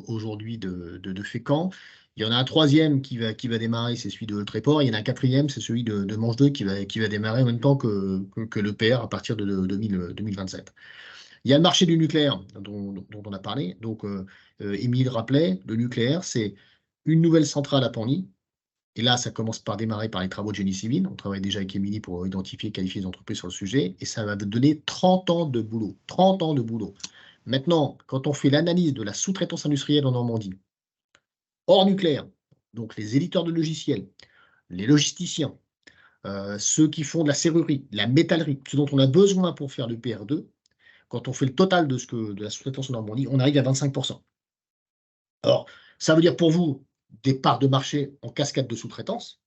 aujourd'hui de Fécamp. Il y en a un 3e qui va démarrer, c'est celui de Tréport. Il y en a un 4e, c'est celui de Manche 2 qui va démarrer en même temps que l'EPR à partir de 2027. Il y a le marché du nucléaire dont on a parlé. Donc, Émile rappelait, le nucléaire, c'est une nouvelle centrale à Penly. Et là, ça commence par démarrer par les travaux de génie civil. On travaille déjà avec Émilie pour identifier et qualifier les entreprises sur le sujet. Et ça va donner 30 ans de boulot. 30 ans de boulot. Maintenant, quand on fait l'analyse de la sous-traitance industrielle en Normandie, hors nucléaire, donc les éditeurs de logiciels, les logisticiens, ceux qui font de la serrurerie, la métallerie, ce dont on a besoin pour faire le PR2, quand on fait le total de la sous-traitance en Normandie, on arrive à 25%. Alors, ça veut dire pour vous des parts de marché en cascade de sous-traitance.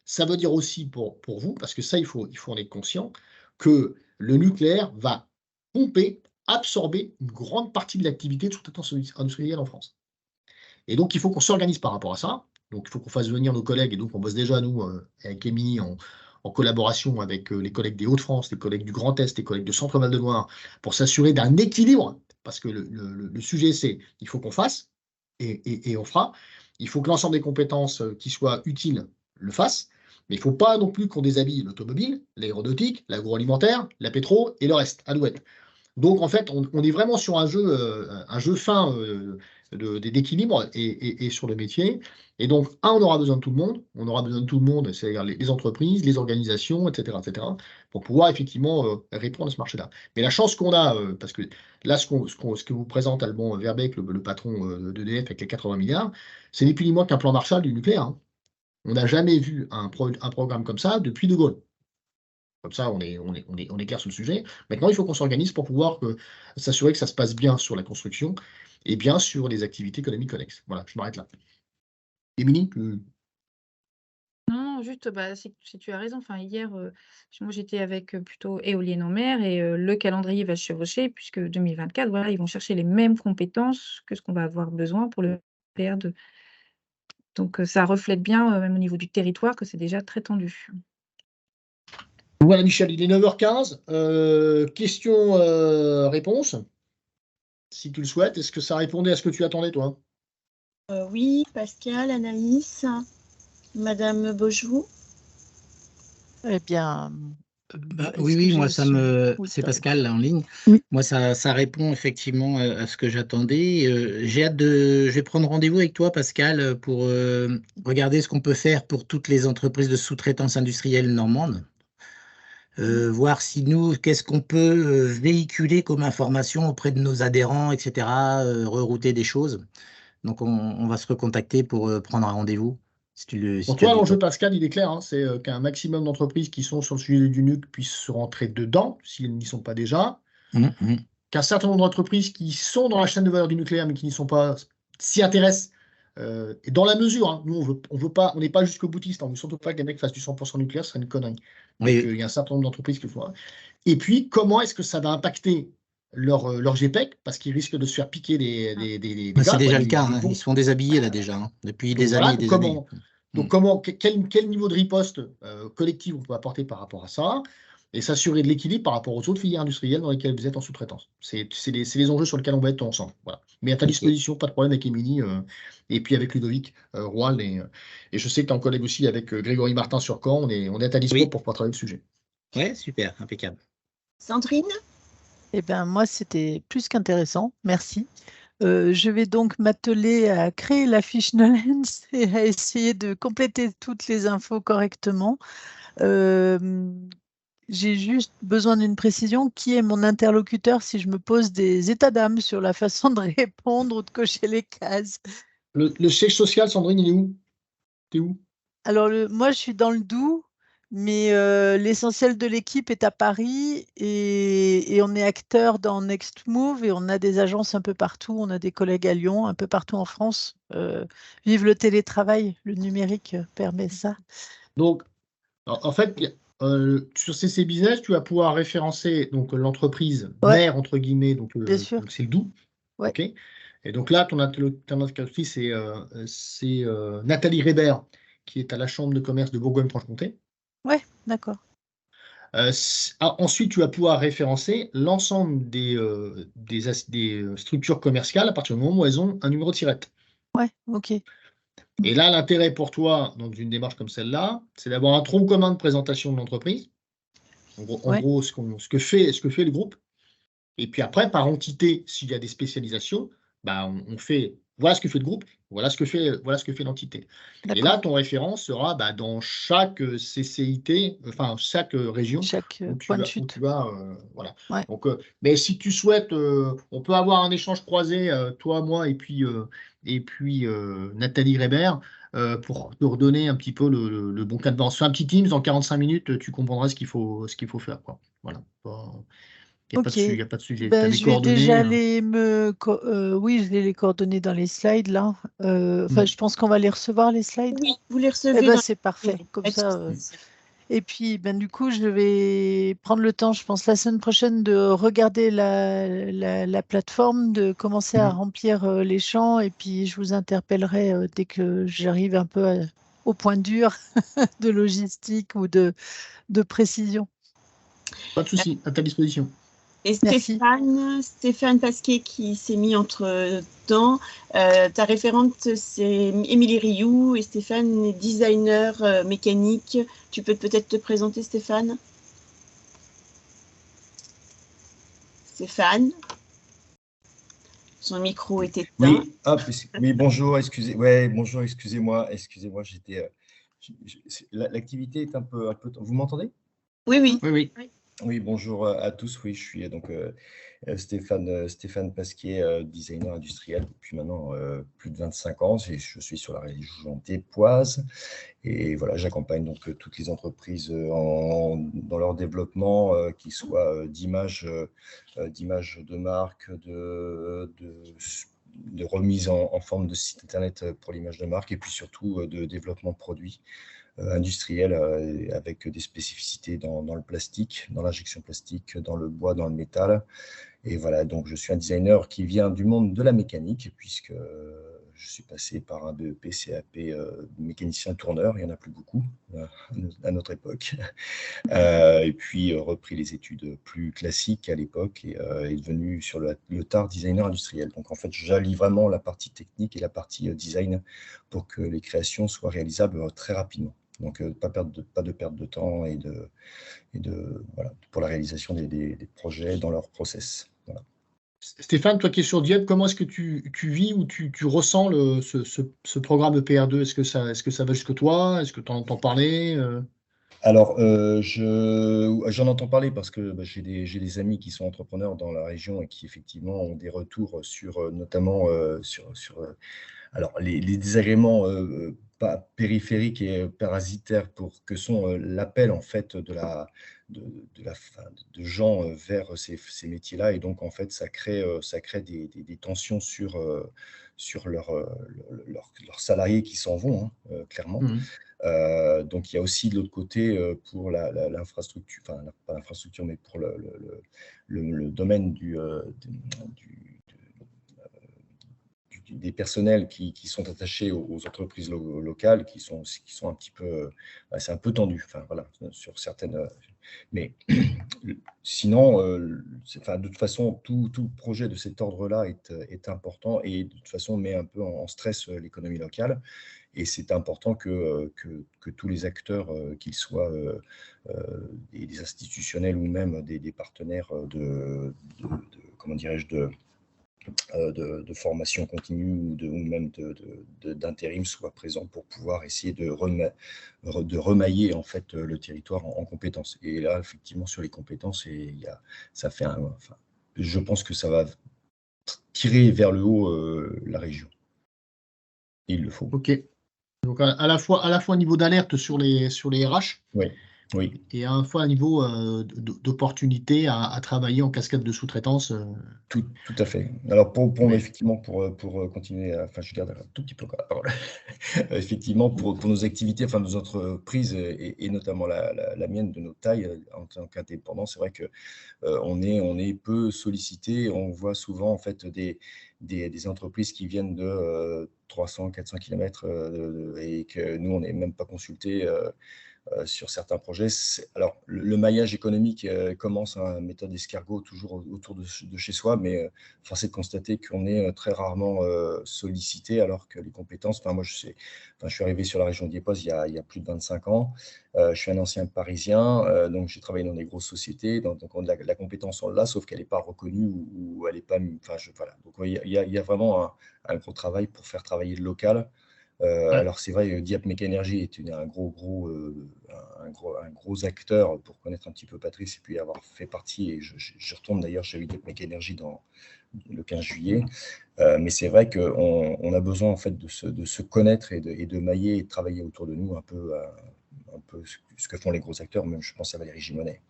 Ça veut dire aussi pour vous, parce que ça, il faut en être conscient, que le nucléaire va pomper, absorber une grande partie de l'activité de sous-traitance industrielle en France. Et donc, il faut qu'on s'organise par rapport à ça. Donc, il faut qu'on fasse venir nos collègues, et donc on bosse déjà, nous, avec Émilie, en collaboration avec les collègues des Hauts-de-France, les collègues du Grand Est, les collègues de Centre-Val de Loire, pour s'assurer d'un équilibre, parce que le sujet, c'est il faut qu'on fasse, et on fera. Il faut que l'ensemble des compétences qui soient utiles le fassent, mais il ne faut pas non plus qu'on déshabille l'automobile, l'aéronautique, l'agroalimentaire, la pétro et le reste, Alouette. Donc, en fait, on est vraiment sur un jeu fin d'équilibre et sur le métier. Et donc, on aura besoin de tout le monde. On aura besoin de tout le monde, c'est-à-dire les entreprises, les organisations, etc., pour pouvoir effectivement répondre à ce marché-là. Mais la chance qu'on a, parce que là, ce que vous présente Alban Verbeek, le patron d'EDF avec les 80 milliards, c'est ni plus ni moins qu'un plan Marshall du nucléaire. Hein. On n'a jamais vu un programme comme ça depuis De Gaulle. Comme ça, on est clair sur le sujet. Maintenant, il faut qu'on s'organise pour pouvoir s'assurer que ça se passe bien sur la construction et bien sur les activités économiques connexes. Voilà, je m'arrête là. Émilie, Non, juste, si tu as raison. Enfin, hier, moi, j'étais avec plutôt éolienne en mer et le calendrier va se chevaucher puisque 2024, voilà, ils vont chercher les mêmes compétences que ce qu'on va avoir besoin pour le PR2. Donc, ça reflète bien, même au niveau du territoire, que c'est déjà très tendu. Voilà, Michel, il est 9h15. Question-réponse, si tu le souhaites. Est-ce que ça répondait à ce que tu attendais, toi? Oui, Pascal, Anaïs, Madame Beaujou. Eh bien, oui, moi, Oui, c'est Pascal là, en ligne. Oui. Moi, ça répond effectivement à ce que j'attendais. J'ai hâte je vais prendre rendez-vous avec toi, Pascal, pour regarder ce qu'on peut faire pour toutes les entreprises de sous-traitance industrielle normande. Voir si nous, qu'est-ce qu'on peut véhiculer comme information auprès de nos adhérents, etc., rerouter des choses. Donc, on va se recontacter pour prendre un rendez-vous. Pour toi, l'enjeu, Pascal, il est clair, hein, c'est qu'un maximum d'entreprises qui sont sur le sujet du nuc puissent se rentrer dedans, s'ils n'y sont pas déjà, qu'un certain nombre d'entreprises qui sont dans la chaîne de valeur du nucléaire, mais qui n'y sont pas, s'y intéressent, et dans la mesure, hein, nous, on n'est pas jusqu'au boutiste, on ne veut surtout pas que les mecs fassent du 100% nucléaire, ce serait une connerie. Donc, il y a un certain nombre d'entreprises qu'il faut. Et puis, comment est-ce que ça va impacter leur GPEC, parce qu'ils risquent de se faire piquer des gars. C'est déjà le cas, hein. Ils se font déshabiller là déjà, hein, depuis des années et des années. Donc, quel niveau de riposte collective on peut apporter par rapport à ça, et s'assurer de l'équilibre par rapport aux autres filières industrielles dans lesquelles vous êtes en sous-traitance. C'est les enjeux sur lesquels on va être ensemble. Voilà. Mais à ta disposition, pas de problème avec Émilie, et puis avec Ludovic Roal, et je sais que tu es en collègue aussi avec Grégory Martin sur Caen, on est à ta disposition pour pouvoir travailler le sujet. Ouais, super, impeccable. Sandrine? Eh bien, moi, c'était plus qu'intéressant. Merci. Je vais donc m'atteler à créer la fiche Nolens et à essayer de compléter toutes les infos correctement. J'ai juste besoin d'une précision. Qui est mon interlocuteur si je me pose des états d'âme sur la façon de répondre ou de cocher les cases? Le siège social, Sandrine, il est où? T'es où? Alors, moi, je suis dans le Doubs, mais l'essentiel de l'équipe est à Paris et on est acteur dans Next Move et on a des agences un peu partout. On a des collègues à Lyon, un peu partout en France. Vive le télétravail, le numérique permet ça. Donc, en fait, sur CC Business, tu vas pouvoir référencer donc l'entreprise Ouais, mère, entre guillemets, donc bien sûr. c'est le Doubs. Ouais. OK. Et donc là, ton interlocutrice, c'est Nathalie Rébert, qui est à la Chambre de commerce de Bourgogne-Franche-Comté. Ouais, d'accord. Ensuite, tu vas pouvoir référencer l'ensemble des structures commerciales à partir du moment où elles ont un numéro de tirette. Ouais, ok. Et là, l'intérêt pour toi, dans une démarche comme celle-là, c'est d'avoir un tronc commun de présentation de l'entreprise. En Ouais. gros, ce que fait le groupe. Et puis après, par entité, s'il y a des spécialisations, bah, on fait voilà ce que fait le groupe, voilà ce que fait l'entité. Et là, D'accord. ton référent sera dans chaque CCIT, enfin chaque région Chaque où point de tu chute. vas, voilà. Ouais. Donc, mais si tu souhaites, on peut avoir un échange croisé, toi, moi, et puis Nathalie Rébert, pour te redonner un petit peu le bon cadre. On se fait un petit Teams, en 45 minutes, tu comprendras ce qu'il faut faire, quoi. Voilà. Il Ok. n'y a pas de sujet. Tu as Ben, mes je vais déjà coordonnées. oui, j'ai les coordonnées dans les slides là. Enfin, Mm. je pense qu'on va les recevoir, les slides. Oui, vous les Eh recevez ben, dans c'est parfait. Comme Pas de ça. souci. Et puis, ben, du coup, je vais prendre le temps, je pense, la semaine prochaine de regarder la plateforme, de commencer à Mm. remplir les champs. Et puis, je vous interpellerai dès que j'arrive un peu au point dur de logistique ou de précision. Pas de souci, à ta disposition. Et Merci. Stéphane Pasquet qui s'est mis entre temps. Ta référente, c'est Émilie Rioux et Stéphane est designer mécanique. Tu peux peut-être te présenter, Stéphane? Stéphane? Son micro est éteint. Oui, oui, bonjour, excusez-moi, j'étais, l'activité est un peu, vous m'entendez? Oui, oui. Oui. Oui, bonjour à tous, oui, je suis donc Stéphane Pasquier, designer industriel depuis maintenant plus de 25 ans, et je suis sur la région d'Époise, et voilà, j'accompagne donc toutes les entreprises dans leur développement, qui soit d'image de marque, de remise en forme de site internet pour l'image de marque, et puis surtout de développement de produits industriels avec des spécificités dans le plastique, dans l'injection plastique, dans le bois, dans le métal. Et voilà, donc je suis un designer qui vient du monde de la mécanique, puisque je suis passé par un BEP, CAP, mécanicien tourneur, il n'y en a plus beaucoup à notre époque. Et puis repris les études plus classiques à l'époque et est devenu sur le tard designer industriel. Donc en fait, j'allie vraiment la partie technique et la partie design pour que les créations soient réalisables très rapidement. Donc pas de perte de temps et voilà, pour la réalisation des projets dans leur process. Voilà. Stéphane, toi qui es sur Dieppe, comment est-ce que tu vis ou tu ressens ce programme EPR2? Est-ce que ça va jusque toi? Est-ce que tu en entends parler? Alors, j'en entends parler parce que j'ai des amis qui sont entrepreneurs dans la région et qui effectivement ont des retours sur notamment sur alors les désagréments pas périphériques et parasitaires que sont l'appel en fait de gens vers ces métiers-là, et donc en fait ça crée des tensions sur leurs salariés qui s'en vont, hein, clairement. Mmh. Donc il y a aussi de l'autre côté pour l'infrastructure, enfin pas l'infrastructure, mais pour le domaine des personnels qui sont attachés aux entreprises locales, qui sont un petit peu, c'est un peu tendu, enfin voilà, sur certaines. Mais sinon, de toute façon, tout projet de cet ordre-là est important et de toute façon met un peu en stress l'économie locale. Et c'est important que tous les acteurs, qu'ils soient des institutionnels ou même des partenaires comment dirais-je, de formation continue ou même d'intérim soient présents pour pouvoir essayer de remailler en fait le territoire en compétences. Et là, effectivement, sur les compétences, ça fait je pense que ça va tirer vers le haut la région. Et il le faut. Ok. Donc à la fois au niveau d'alerte sur les RH, oui. Et à la fois un niveau d'opportunité à travailler en cascade de sous-traitance. Tout à fait. Alors effectivement, pour continuer, je garde un tout petit peu encore la parole. Effectivement, pour nos activités, nos entreprises et notamment la mienne de notre taille en tant qu'indépendant, c'est vrai que on est peu sollicité. On voit souvent en fait des entreprises qui viennent de 300-400 km et que nous on n'est même pas consultés. Sur certains projets. Alors, le maillage économique commence à méthode escargot toujours autour de chez soi, mais force est de constater qu'on est très rarement sollicité, alors que les compétences, moi je suis arrivé sur la région diepoise il y a plus de 25 ans. Je suis un ancien Parisien, donc j'ai travaillé dans des grosses sociétés, donc la compétence on l'a, sauf qu'elle n'est pas reconnue ou elle n'est pas... voilà. Donc il y a vraiment un gros travail pour faire travailler le local. Alors c'est vrai, Dieppe Mec Énergie est un gros acteur pour connaître un petit peu Patrice et puis avoir fait partie, et je retourne d'ailleurs chez Dieppe Mec Énergie dans le 15 juillet. Mais c'est vrai qu'on a besoin en fait de se connaître et de mailler et de travailler autour de nous un peu ce que font les gros acteurs, même je pense à Valérie Gimonet.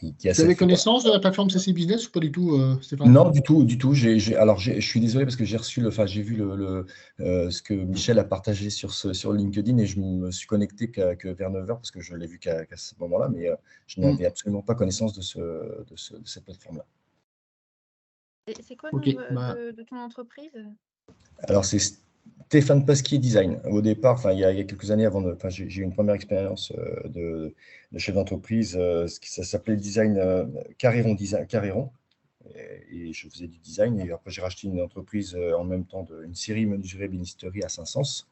Vous avez connaissance de la plateforme CCI Business ou pas du tout, Stéphane? Non, du tout. Alors, je suis désolé parce que j'ai vu ce que Michel a partagé sur LinkedIn et je me suis connecté que vers 9h parce que je l'ai vu qu'à ce moment-là, mais je n'avais absolument pas connaissance de cette plateforme-là. Et c'est quoi le nom de ton entreprise? Alors, c'est Stéphane Pasquier Design. Au départ, il y a quelques années j'ai eu une première expérience de chef d'entreprise, ça s'appelait Design Carréron. Et je faisais du design. Et après, j'ai racheté une entreprise en même temps une série menuiserie bénisterie à Saint-Saëns.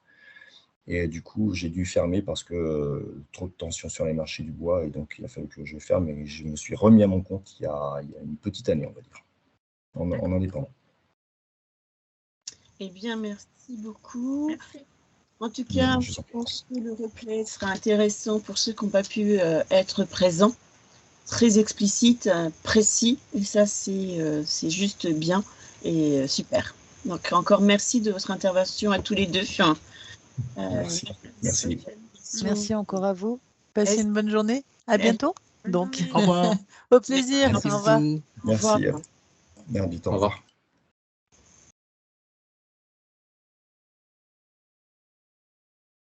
Et du coup, j'ai dû fermer parce que trop de tension sur les marchés du bois. Et donc, il a fallu que je ferme. Et je me suis remis à mon compte il y a une petite année, on va dire, en indépendant. Eh bien, merci beaucoup. Merci. En tout cas, je pense que le replay sera intéressant pour ceux qui n'ont pas pu être présents. Très explicite, précis, et ça, c'est juste bien et super. Donc, encore merci de votre intervention à tous les deux. Merci. Merci encore à vous. Passez une bonne journée. À bientôt. Donc, au revoir. Au plaisir. Merci. Au revoir. Merci. Au revoir.